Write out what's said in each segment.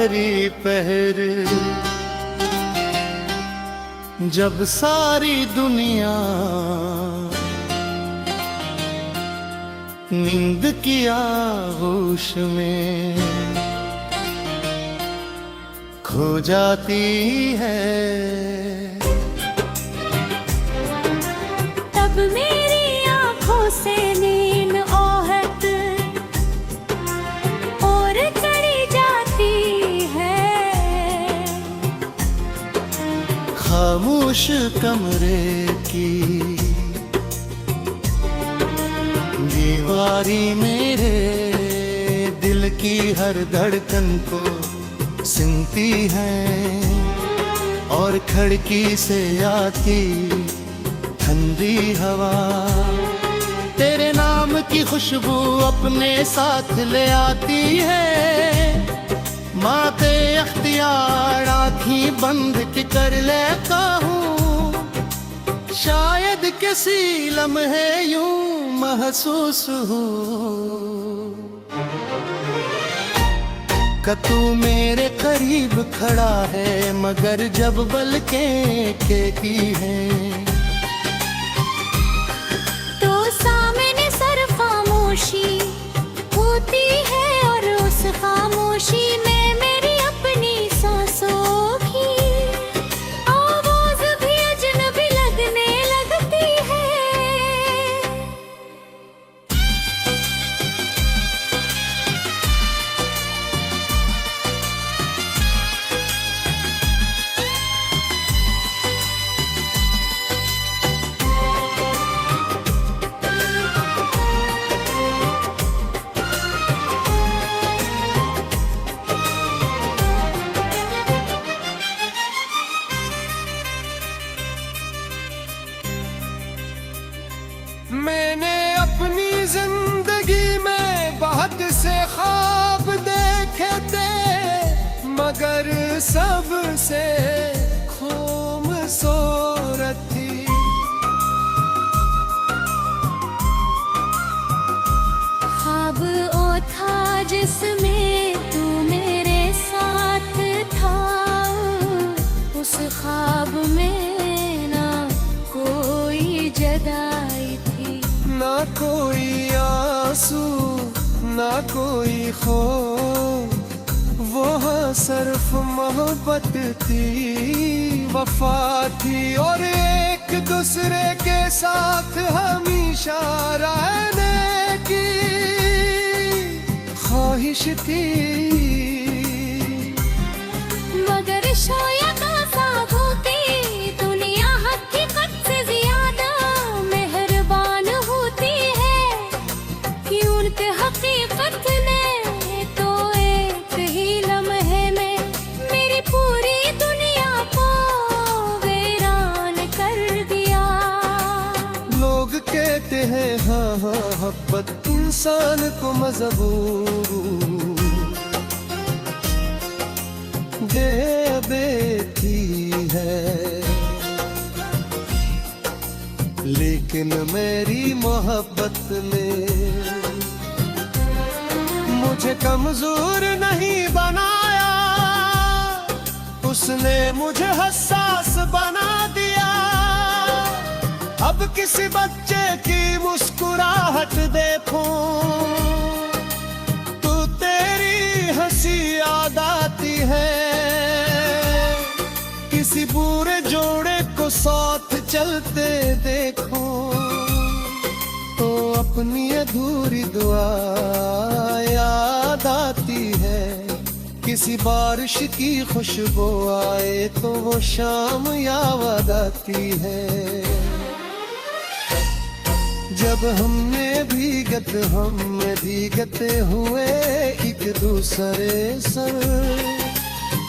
आखिरी पहर, जब सारी दुनिया नींद की आगोश में खो जाती है, तब मेरी आंखों से नींद ओहत और चढ़ी जाती है। खामोश कमरे की दीवारी मेरे दिल की हर धड़कन को सुनती है, और खिड़की से आती ठंडी हवा तेरे नाम की खुशबू अपने साथ ले आती है। माते अख्तियार आँखें बंद के कर लेता हूँ, शायद किसी लम्हे यूं महसूस हो कि तू मेरे करीब खड़ा है, मगर जब बलकें कहती हैं तो सामने सर खामोशी होती है, और उस खामोशी में मेरी अपनी सांसों की आवाज भी अजनबी लगने लगती है। मैंने अपनी जिंदगी में बहुत से ख्वाब देखे थे, मगर सबसे खूबसूरत थी ख्वाब वो था जिसमें तू मेरे साथ था, उस ख्वाब में ना कोई जुदाई थी, ना कोई आंसू ना कोई खौफ, वो सिर्फ मोहब्बत थी, वफा थी, और एक दूसरे के साथ हमेशा रहने की ख्वाहिश थी। मगर शायद आज़ाद होती दुनिया हकीकत से ज्यादा मेहरबान होती है, कि उनके हकीकत ने तो एक ही लम्हे में मेरी पूरी दुनिया को वीरान कर दिया। लोग कहते हैं हाँ हाँ मोहब्बत इंसान को मजबूर दे देती है, लेकिन मेरी मोहब्बत ने मुझे कमजोर नहीं बनाया, उसने मुझे हसास बना दिया। अब किसी बच्चे की मुस्कुराहट देखूं तो तेरी हंसी याद आती है, किसी बुरे जोड़े को साथ चलते देखो तो अपनी अधूरी दुआ याद आती है, किसी बारिश की खुशबू आए तो वो शाम याद आती है। जब हमने भीगते हुए एक दूसरे सर,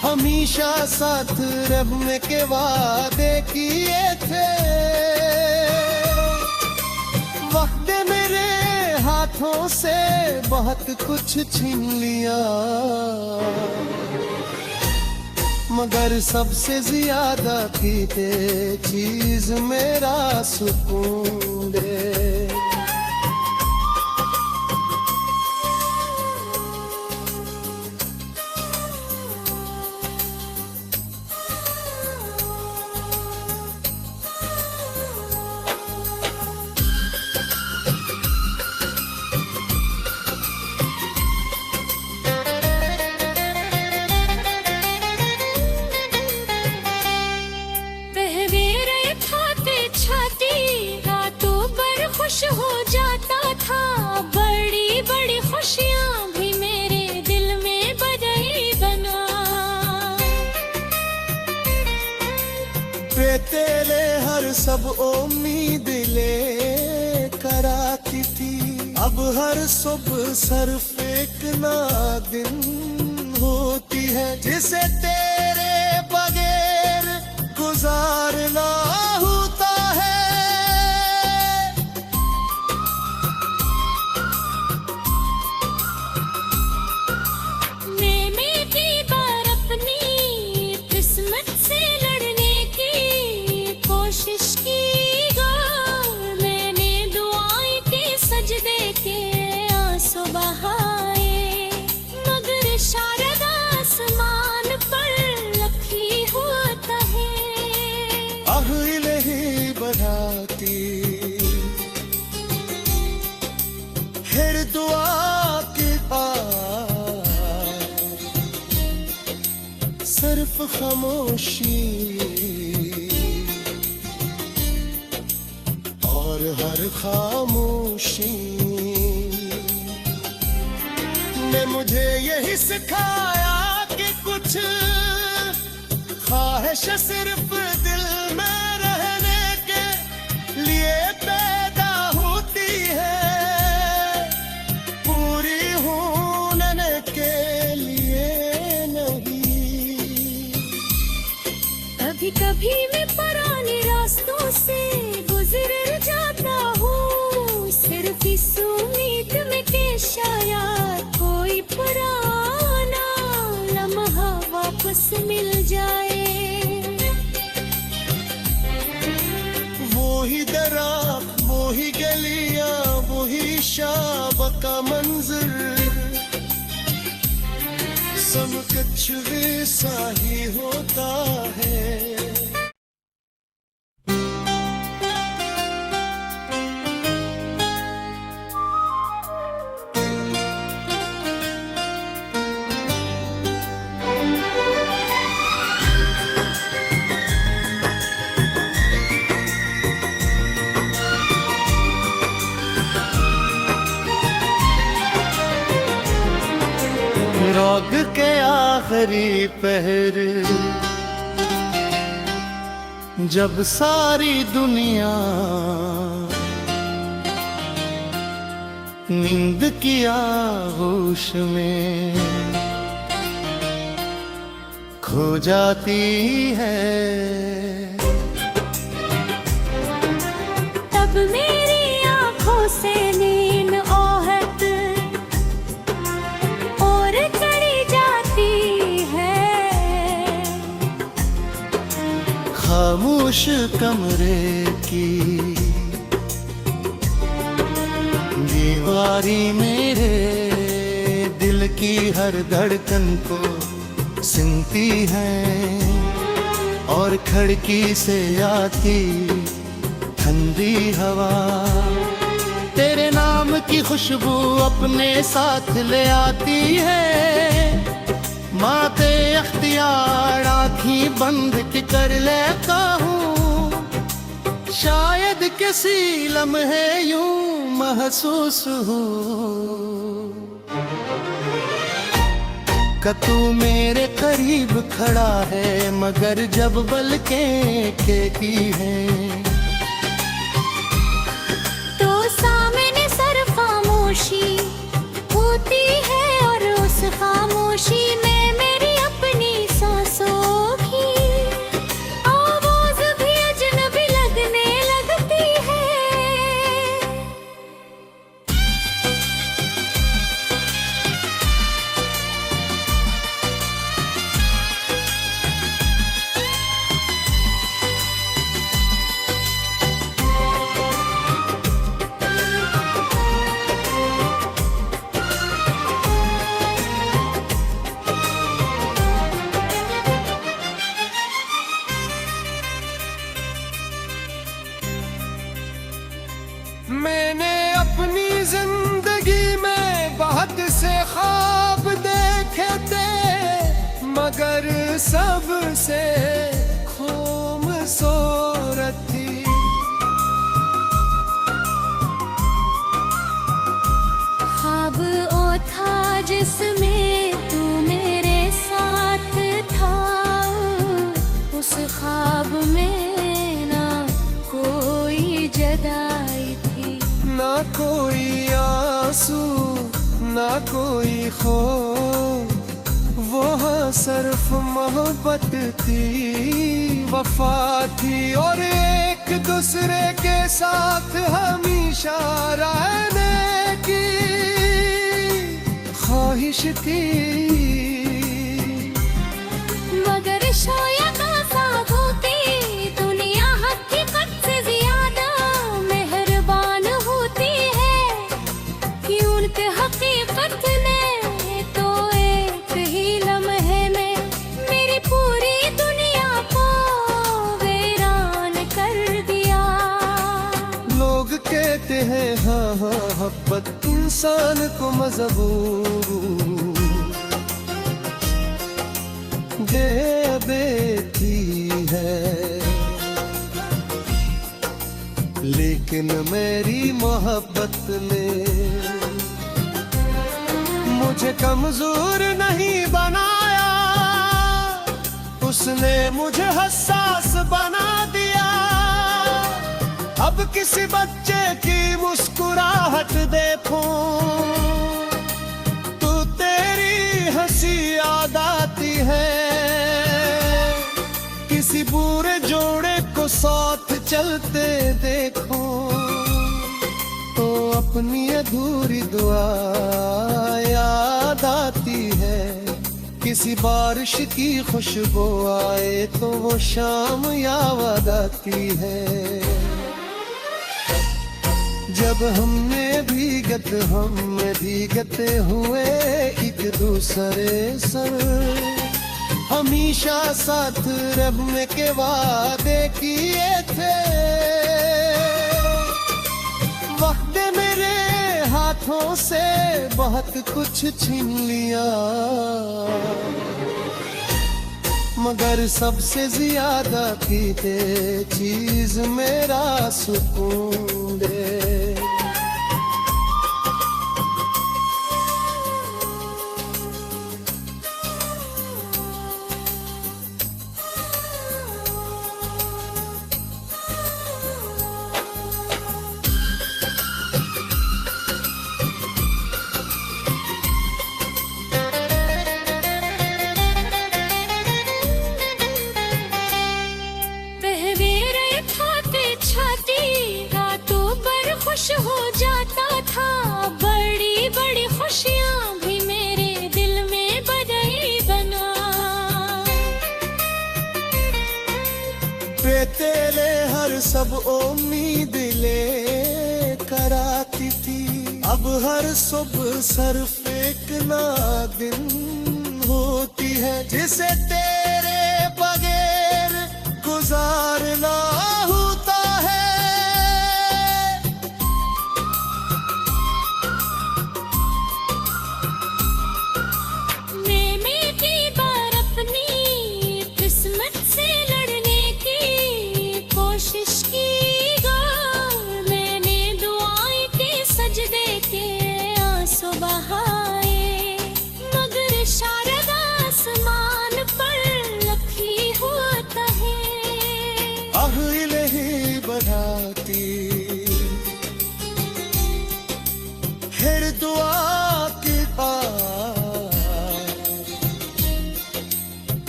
हमेशा साथ रहने के वादे किए थे, वक्त मेरे हाथों से बहुत कुछ छीन लिया, मगर सबसे ज्यादा कीते चीज मेरा सुकून दे। ये तेरे हर सब उम्मीद ले कर आती थी, अब हर सुबह सिर्फ एक ना दिन होती है जिसे तेरे बगैर गुजारना होता है। मैंने की बार अपनी किस्मत से लड़ने की कोशिश की, मैंने दुआएं की सजदे के आंसू बहाए, मगर शायद आसमान पर लखी होता है। आह इलाही बढ़ाती फिर दुआ की सिर्फ खामोशी और हर खामोशी ने मुझे यही सिखाया कि कुछ ख्वाहिश सिर्फ दिल में रहने के लिए पैदा होती है, पूरी होने के लिए नहीं। कभी कभी मैं पुराने रास्तों से गुजर जाता हूँ, सिर्फ इस उम्मीद में कि शायद कोई पुराना लम्हा वापस मिल जाए। वो ही दरा, वो ही गलियां, वो ही शाब का मंजर, सब कुछ वैसा ही होता है। रोग के आखिरी पहर जब सारी दुनिया नींद की आगोश में खो जाती है, तब मेरी आंखों से नींद ओहत और चढ़ी जाती है। खामोश कमरे की दीवारी मेरे दिल की हर धड़कन को सुनती है, और खिड़की से आती ठंडी हवा तेरे नाम की खुशबू अपने साथ ले आती है। माते अख्तियार आँखी बंद के कर लेता हूँ, शायद किसी लम्हे यूं महसूस हो कि तू मेरे करीब खड़ा है, मगर जब बलकें कहती हैं तो सामने सर खामोशी होती है, और उस खामोशी में मेरी अपनी सांसों की आवाज भी अजनबी लगने लगती है। मैंने अपनी जिंदगी में बहुत से ख्वाब देखे थे, मगर सबसे खूबसूरत थी ख्वाब ओ था जिसमें तू मेरे साथ था, उस ख्वाब में कोई आंसू ना कोई खौफ, वो हाँ सिर्फ मोहब्बत थी, वफा थी और एक दूसरे के साथ हमेशा रहने की ख्वाहिश थी। मगर शायद आजाद होती दुनिया हकीकत से ज्यादा मेहरबान होती है कि उनके हकीकत ने तो एक ही लम्हे में मेरी पूरी दुनिया को वीरान कर दिया। लोग कहते हैं हाँ हाँ मोहब्बत इंसान को मजबूर दे देती है, लेकिन मेरी मोहब्बत ने मुझे कमजोर नहीं बनाया, उसने मुझे हसास बना दिया। अब किसी बच्चे की मुस्कुराहट देखूं तो तेरी हंसी याद आती है, किसी बुरे जोड़े को साथ चलते देखो तो अपनी अधूरी दुआ याद आती है, किसी बारिश की खुशबू आए तो वो शाम याद आती है। जब हमने भीगते हुए एक दूसरे सर हमेशा साथ रहने के वादे किए थे, वक्त मेरे हाथों से बहुत कुछ छीन लिया, मगर सबसे ज्यादा पीते चीज मेरा सुकून दे। खुश हो जाता था, बड़ी बड़ी खुशियां भी मेरे दिल में बधाई बना। तेरे हर सब उम्मीद ले कराती थी, अब हर सुबह सिर्फ एक ना दिन होती है जिसे तेरे बगैर गुजारना होता है। फिर दुआ के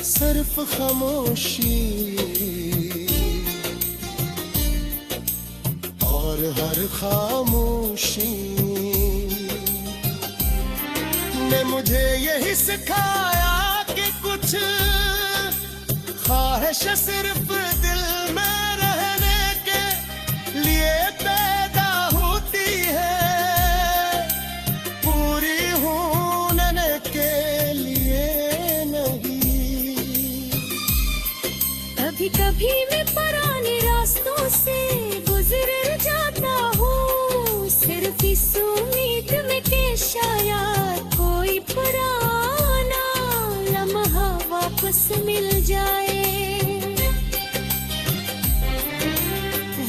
सिर्फ खामोशी और हर खामोशी ने मुझे यही सिखाया कि कुछ ख्वाहिश सिर्फ दिल में रहने के लिए पैदा होती है, पूरी होने के लिए नहीं। कभी कभी मैं पुराने रास्तों से गुजर जाता हूँ, सिर्फ इस उम्मीद में कि शायद कोई पुराना लम्हा वापस मिल जाए।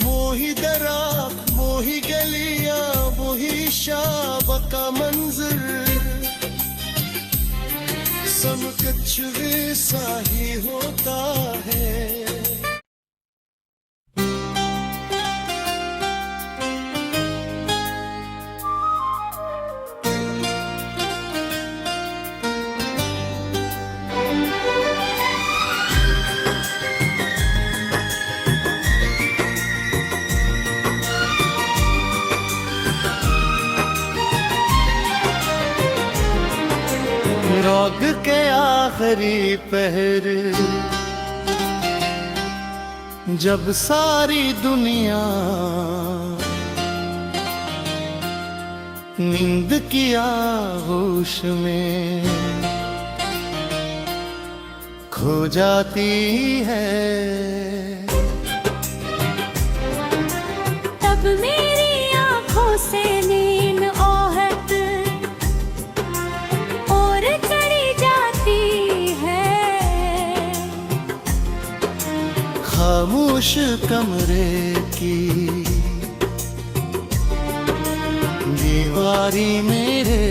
वही दराख, वही गलियां, वही शाब का मंजर, सब कुछ वैसा ही होता है। आखिरी पहर, जब सारी दुनिया नींद की आगोश में खो जाती है, तब मेरी आंखों से नींद आहट और चढ़ी जाती है। खामोश कमरे की दीवारी मेरे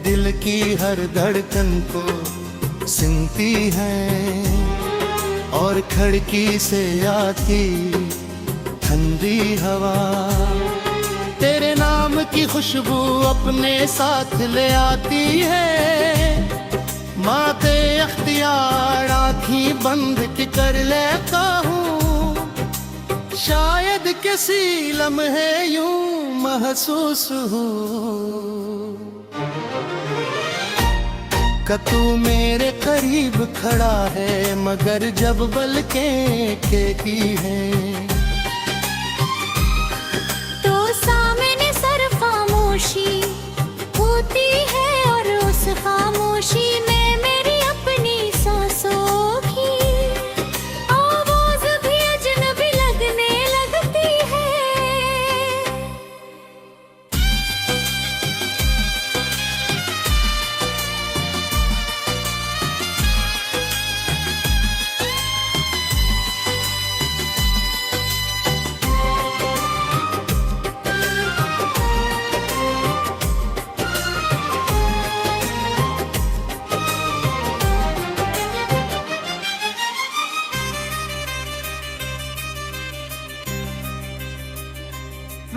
दिल की हर धड़कन को सुनती है, और खिड़की से आती ठंडी हवा तेरे नाम की खुशबू अपने साथ ले आती है। माते अख्तियार आँखी बंद के कर लेता हूँ, शायद किसी लम्हे यूं महसूस हो कि तू मेरे करीब खड़ा है, मगर जब बलकें की है तो सामने सर खामोशी होती है, और उस खामोशी में मेरी अपनी सांसों की आवाज भी अजनबी लगने लगती है।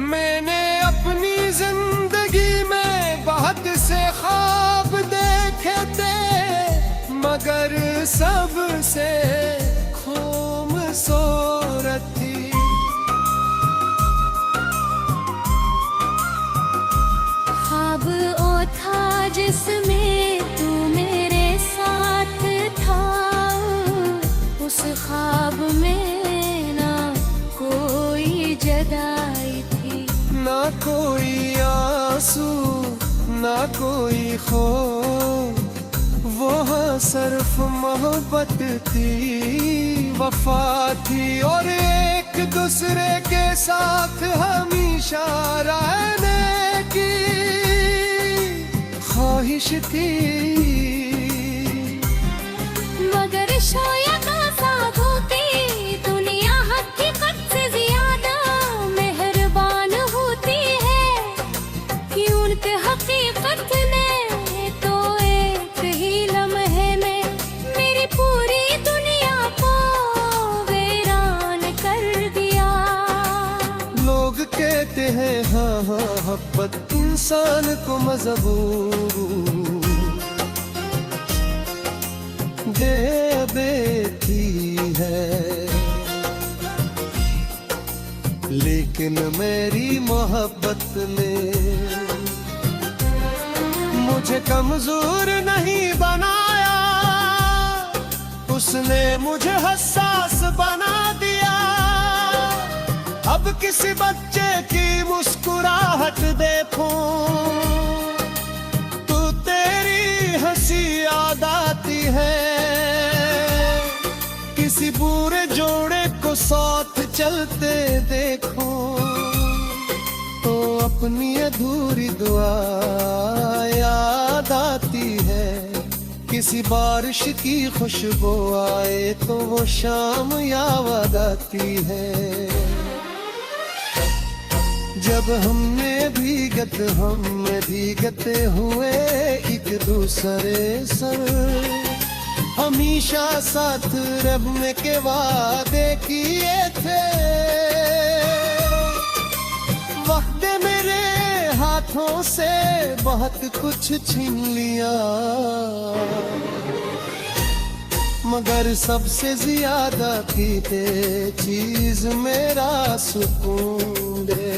मैंने अपनी जिंदगी में बहुत से ख्वाब देखे थे, मगर सबसे खूबसूरत थी ख्वाब वो था जिसमें तू मेरे साथ था, उस ख्वाब में ना कोई जुदाई थी, ना कोई आंसू ना कोई खौफ, वो सिर्फ मोहब्बत थी, वफा थी, और एक दूसरे के साथ हमेशा रहने की ख्वाहिश थी। मगर शायद आजाद होती दुनिया हकीकत से ज्यादा मेहरबान होती है, क्यों के हकीकत ने तो एक ही लम्हे में मेरी पूरी दुनिया को वीरान कर दिया। लोग कहते हैं हाँ हाँ मोहब्बत इंसान को मजबूर दे देती है, लेकिन मेरी मोहब्बत ने मुझे कमजोर नहीं बनाया, उसने मुझे हसास बना दिया। अब किसी बच्चे की मुस्कुराहट देखूं तो तेरी हंसी याद आती है, किसी बुरे जोड़े को साथ चलते देखो तो अपनी अधूरी दुआ याद आती है, किसी बारिश की खुशबू आए तो वो शाम याद आती है। जब हमने भीगते हुए एक दूसरे सर हमेशा साथ रहने के वादे किए थे, वक्त मेरे हाथों से बहुत कुछ छीन लिया, मगर सबसे ज्यादा पीते चीज मेरा सुकून दे।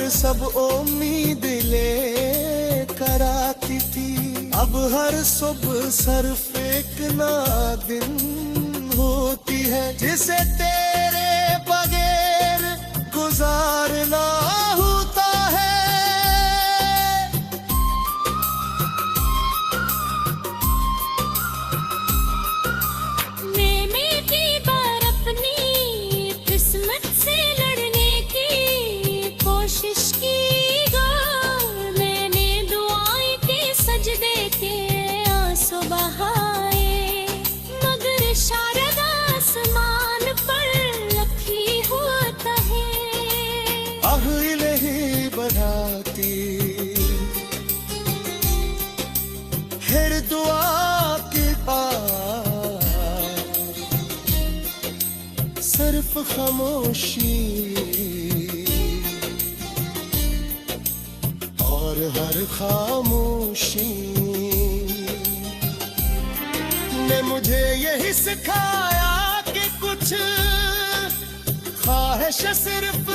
सब उम्मीद ले कर आती थी। अब हर सुबह सिर्फ एक ना दिन होती है जिसे तेरे बगैर गुजारना होता है। मैंने की बार अपनी किस्मत से लड़ने की कोशिश की गौर, मैंने दुआएं के सजदे के आंसू बहाए, मगर शारद आसमान पर रखी होता है। आह इलाही बढ़ाती फिर दुआ की सिर्फ खामोशी और हर खामोशी ने मुझे यही सिखाया कि कुछ ख्वाहिश सिर्फ